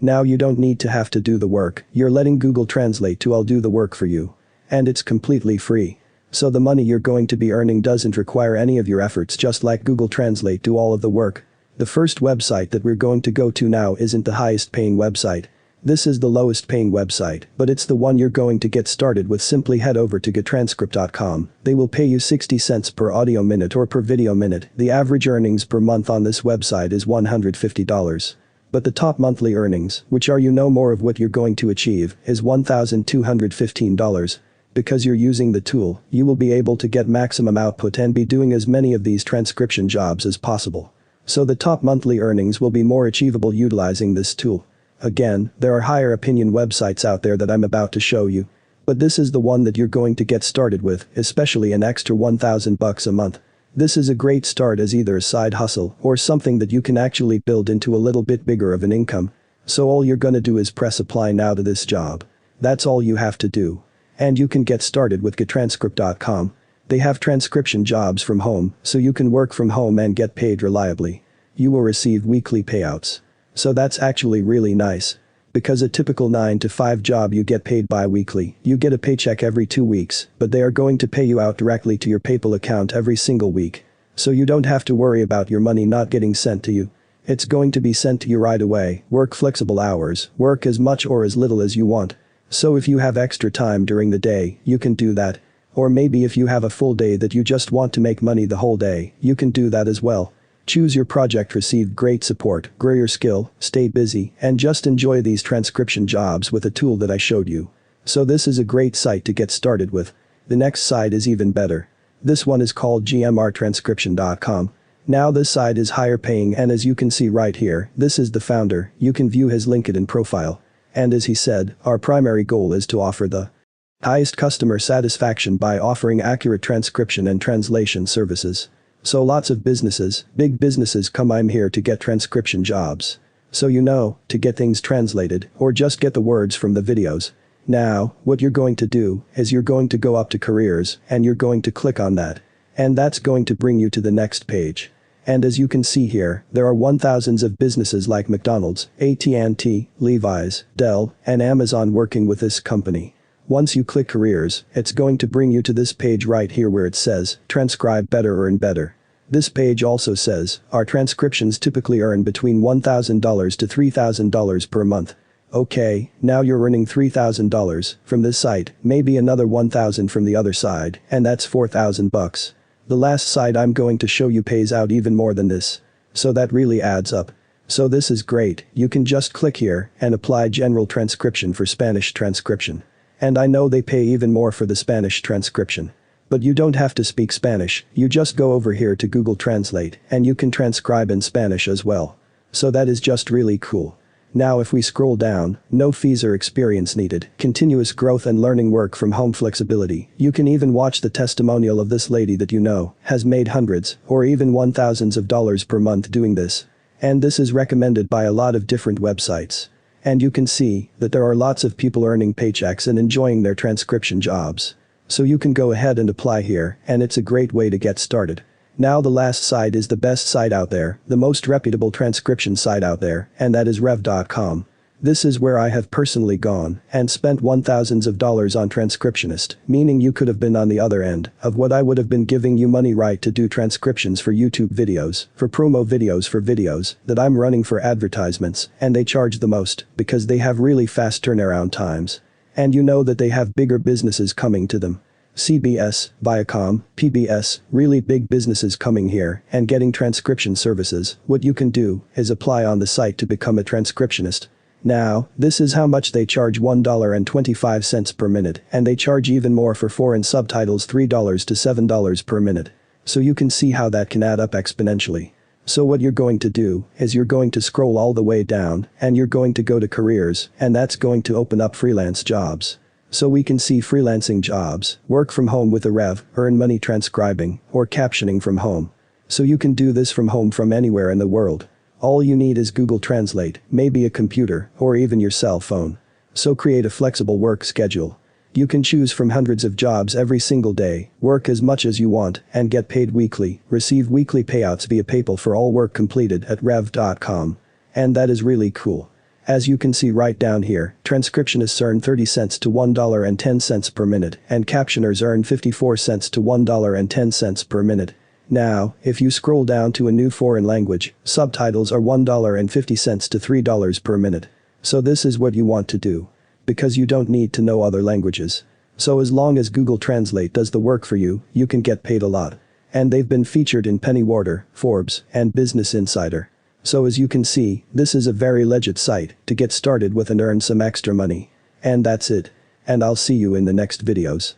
Now you don't need to have to do the work, you're letting Google Translate to all do the work for you. And it's completely free. So the money you're going to be earning doesn't require any of your efforts, just like Google Translate do all of the work. The first website that we're going to go to now isn't the highest paying website. This is the lowest paying website, but it's the one you're going to get started with. Simply head over to gettranscript.com. They will pay you 60 cents per audio minute or per video minute. The average earnings per month on this website is $150. But the top monthly earnings, which are more of what you're going to achieve, is $1,215. Because you're using the tool, you will be able to get maximum output and be doing as many of these transcription jobs as possible. So the top monthly earnings will be more achievable utilizing this tool. Again, there are higher opinion websites out there that I'm about to show you. But this is the one that you're going to get started with, especially an extra $1,000 a month. This is a great start as either a side hustle or something that you can actually build into a little bit bigger of an income. So all you're gonna do is press apply now to this job. That's all you have to do. And you can get started with gettranscript.com. They have transcription jobs from home, so you can work from home and get paid reliably. You will receive weekly payouts. So that's actually really nice. Because a typical 9 to 5 job you get paid bi-weekly, you get a paycheck every 2 weeks, but they are going to pay you out directly to your PayPal account every single week. So you don't have to worry about your money not getting sent to you. It's going to be sent to you right away. Work flexible hours, work as much or as little as you want. So if you have extra time during the day, you can do that. Or maybe if you have a full day that you just want to make money the whole day, you can do that as well. Choose your project, receive great support, grow your skill, stay busy, and just enjoy these transcription jobs with a tool that I showed you. So this is a great site to get started with. The next site is even better. This one is called gmrtranscription.com. Now this site is higher paying, and as you can see right here, this is the founder. You can view his LinkedIn profile. And as he said, our primary goal is to offer the highest customer satisfaction by offering accurate transcription and translation services. So lots of businesses, big businesses come. I'm here to get transcription jobs. So to get things translated, or just get the words from the videos. Now, what you're going to do is you're going to go up to careers and you're going to click on that. And that's going to bring you to the next page. And as you can see here, there are thousands of businesses like McDonald's, AT&T, Levi's, Dell, and Amazon working with this company. Once you click careers, it's going to bring you to this page right here where it says, transcribe better, earn better. This page also says, our transcriptions typically earn between $1,000 to $3,000 per month. Okay, now you're earning $3,000 from this site, maybe another $1,000 from the other side, and that's $4,000. The last site I'm going to show you pays out even more than this. So that really adds up. So this is great. You can just click here and apply general transcription for Spanish transcription. And I know they pay even more for the Spanish transcription. But you don't have to speak Spanish, you just go over here to Google Translate and you can transcribe in Spanish as well. So that is just really cool. Now if we scroll down, no fees or experience needed, continuous growth and learning, work from home flexibility. You can even watch the testimonial of this lady that has made hundreds or even $1,000s of dollars per month doing this. And this is recommended by a lot of different websites. And you can see that there are lots of people earning paychecks and enjoying their transcription jobs. So you can go ahead and apply here, and it's a great way to get started. Now the last site is the best site out there, the most reputable transcription site out there, and that is rev.com. This is where I have personally gone and spent $1,000s of dollars on transcriptionist, meaning you could have been on the other end of what I would have been giving you money right to do transcriptions for YouTube videos, for promo videos, for videos that I'm running for advertisements, and they charge the most because they have really fast turnaround times. And you know that they have bigger businesses coming to them. CBS, Viacom, PBS, really big businesses coming here and getting transcription services. What you can do is apply on the site to become a transcriptionist. Now, this is how much they charge: $1.25 per minute, and they charge even more for foreign subtitles, $3 to $7 per minute. So you can see how that can add up exponentially. So what you're going to do is you're going to scroll all the way down and you're going to go to careers, and that's going to open up freelance jobs. So we can see freelancing jobs, work from home with a Rev, earn money transcribing or captioning from home. So you can do this from home from anywhere in the world. All you need is Google Translate, maybe a computer, or even your cell phone. So create a flexible work schedule. You can choose from hundreds of jobs every single day, work as much as you want, and get paid weekly, receive weekly payouts via PayPal for all work completed at rev.com. And that is really cool. As you can see right down here, transcriptionists earn 30 cents to $1.10 per minute, and captioners earn 54 cents to $1.10 per minute. Now, if you scroll down to a new foreign language, subtitles are $1.50 to $3 per minute. So this is what you want to do. Because you don't need to know other languages. So as long as Google Translate does the work for you, you can get paid a lot. And they've been featured in Pennywarder, Forbes, and Business Insider. So as you can see, this is a very legit site to get started with and earn some extra money. And that's it. And I'll see you in the next videos.